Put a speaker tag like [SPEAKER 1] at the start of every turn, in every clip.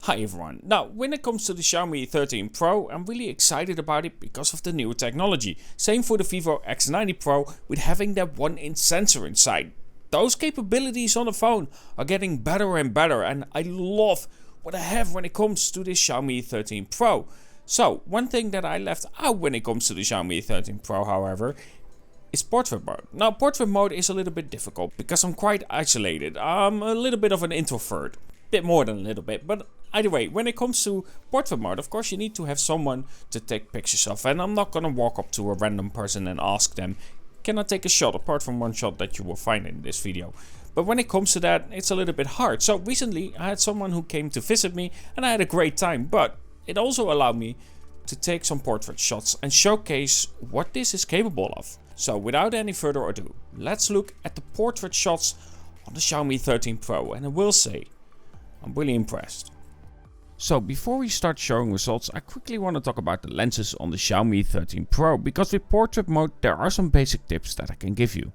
[SPEAKER 1] Hi everyone. Now, when it comes to the Xiaomi 13 Pro, I'm really excited about it because of the new technology. Same for the Vivo X90 Pro with having that 1-inch sensor inside. Those capabilities on the phone are getting better and better, and I love what I have when it comes to this Xiaomi 13 Pro. So, one thing that I left out when it comes to the Xiaomi 13 Pro, however, is portrait mode. Now, portrait mode is a little bit difficult because I'm quite isolated. I'm a little bit of an introvert. Bit more than a little bit, but either way, when it comes to portrait mode, of course you need to have someone to take pictures of, and I'm not gonna walk up to a random person and ask them, can I take a shot, apart from one shot that you will find in this video. But when it comes to that, it's a little bit hard. So recently I had someone who came to visit me and I had a great time, but it also allowed me to take some portrait shots and showcase what this is capable of. So without any further ado, let's look at the portrait shots on the Xiaomi 13 Pro, and I will say, I'm really impressed. So before we start showing results, I quickly want to talk about the lenses on the Xiaomi 13 Pro, because with portrait mode there are some basic tips that I can give you.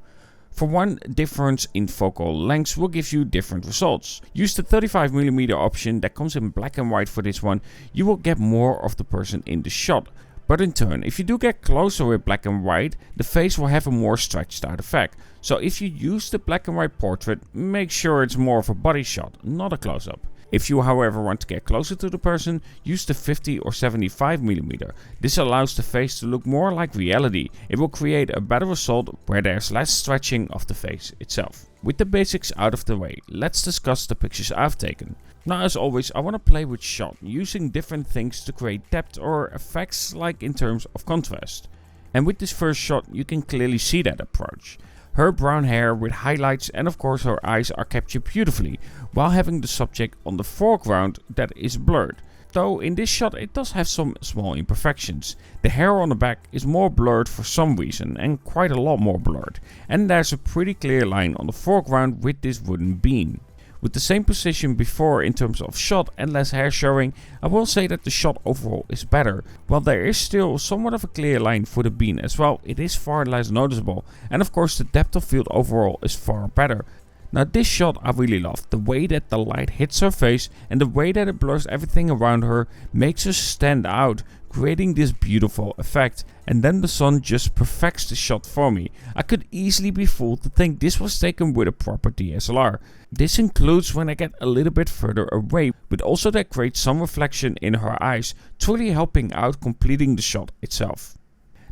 [SPEAKER 1] For one, difference in focal lengths will give you different results. Use the 35mm option that comes in black and white for this one. You will get more of the person in the shot. But in turn, if you do get closer with black and white, the face will have a more stretched out effect. So if you use the black and white portrait, make sure it's more of a body shot, not a close-up. If you however want to get closer to the person, use the 50 or 75mm. This allows the face to look more like reality. It will create a better result where there's less stretching of the face itself. With the basics out of the way, let's discuss the pictures I've taken. Now, as always, I want to play with shot, using different things to create depth or effects, like in terms of contrast. And with this first shot you can clearly see that approach. Her brown hair with highlights and of course her eyes are captured beautifully, while having the subject on the foreground that is blurred. Though in this shot it does have some small imperfections. The hair on the back is more blurred for some reason, and quite a lot more blurred. And there's a pretty clear line on the foreground with this wooden beam. With the same position before in terms of shot and less hair showing, I will say that the shot overall is better. While there is still somewhat of a clear line for the beam as well, it is far less noticeable, and of course the depth of field overall is far better. Now this shot I really love. The way that the light hits her face and the way that it blurs everything around her makes her stand out, creating this beautiful effect. And then the sun just perfects the shot for me. I could easily be fooled to think this was taken with a proper DSLR. This includes when I get a little bit further away, but also that creates some reflection in her eyes, truly helping out completing the shot itself.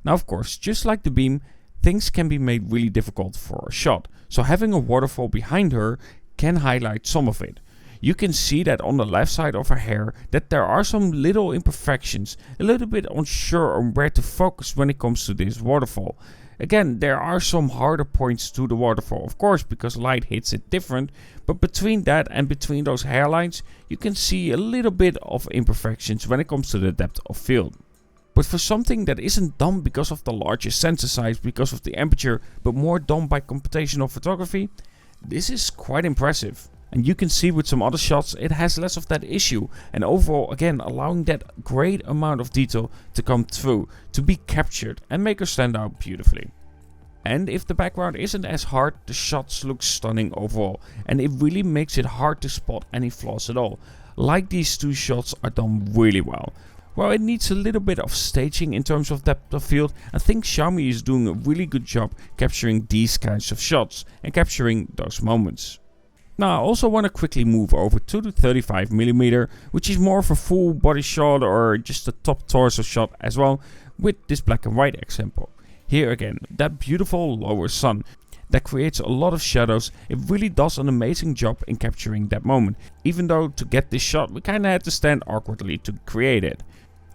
[SPEAKER 1] Now of course, just like the beam, things can be made really difficult for a shot, so having a waterfall behind her can highlight some of it. You can see that on the left side of her hair that there are some little imperfections, a little bit unsure on where to focus when it comes to this waterfall. Again, there are some harder points to the waterfall, of course, because light hits it different, but between that and between those hairlines you can see a little bit of imperfections when it comes to the depth of field. But for something that isn't done because of the larger sensor size, because of the aperture, but more done by computational photography, this is quite impressive. And you can see with some other shots it has less of that issue, and overall again allowing that great amount of detail to come through, to be captured and make her stand out beautifully. And if the background isn't as hard, the shots look stunning overall, and it really makes it hard to spot any flaws at all. Like these two shots are done really well. While it needs a little bit of staging in terms of depth of field, I think Xiaomi is doing a really good job capturing these kinds of shots and capturing those moments. Now I also want to quickly move over to the 35mm, which is more of a full body shot or just a top torso shot as well, with this black and white example. Here again, that beautiful lower sun that creates a lot of shadows. It really does an amazing job in capturing that moment, even though to get this shot we kinda had to stand awkwardly to create it.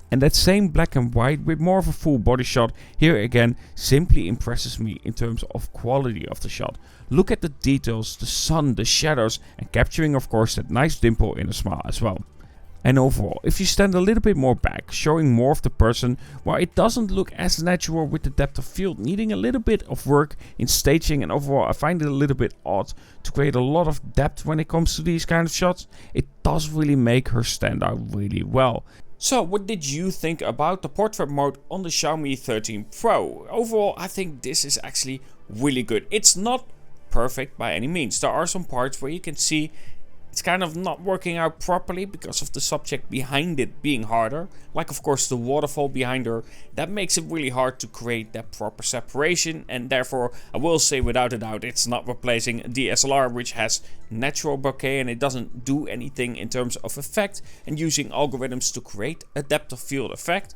[SPEAKER 1] And that same black and white with more of a full body shot here again simply impresses me in terms of quality of the shot. Look at the details, the sun, the shadows, and capturing of course that nice dimple in the smile as well. And overall, if you stand a little bit more back, showing more of the person, while it doesn't look as natural with the depth of field, needing a little bit of work in staging, and overall I find it a little bit odd to create a lot of depth when it comes to these kind of shots, it does really make her stand out really well. So what did you think about the portrait mode on the Xiaomi 13 Pro? Overall I think this is actually really good. It's not perfect by any means. There are some parts where you can see it's kind of not working out properly because of the subject behind it being harder. Like of course the waterfall behind her, that makes it really hard to create that proper separation, and therefore I will say without a doubt it's not replacing a DSLR which has natural bokeh and it doesn't do anything in terms of effect and using algorithms to create a depth of field effect.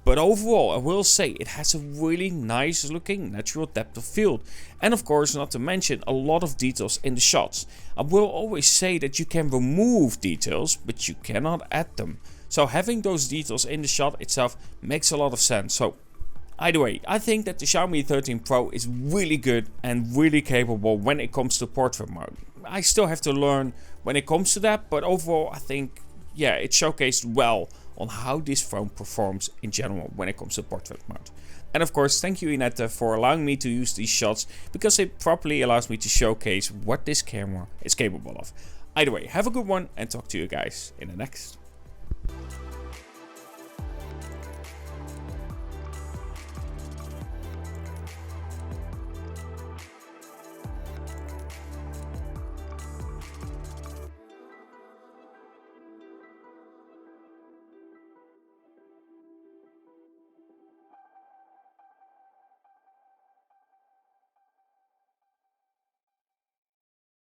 [SPEAKER 1] But overall, I will say it has a really nice looking natural depth of field. And of course, not to mention a lot of details in the shots. I will always say that you can remove details, but you cannot add them. So having those details in the shot itself makes a lot of sense. So either way, I think that the Xiaomi 13 Pro is really good and really capable when it comes to portrait mode. I still have to learn when it comes to that, but overall I think, yeah, it showcased well on how this phone performs in general when it comes to portrait mode. And of course, thank you Inette for allowing me to use these shots, because it properly allows me to showcase what this camera is capable of. Either way, have a good one and talk to you guys in the next.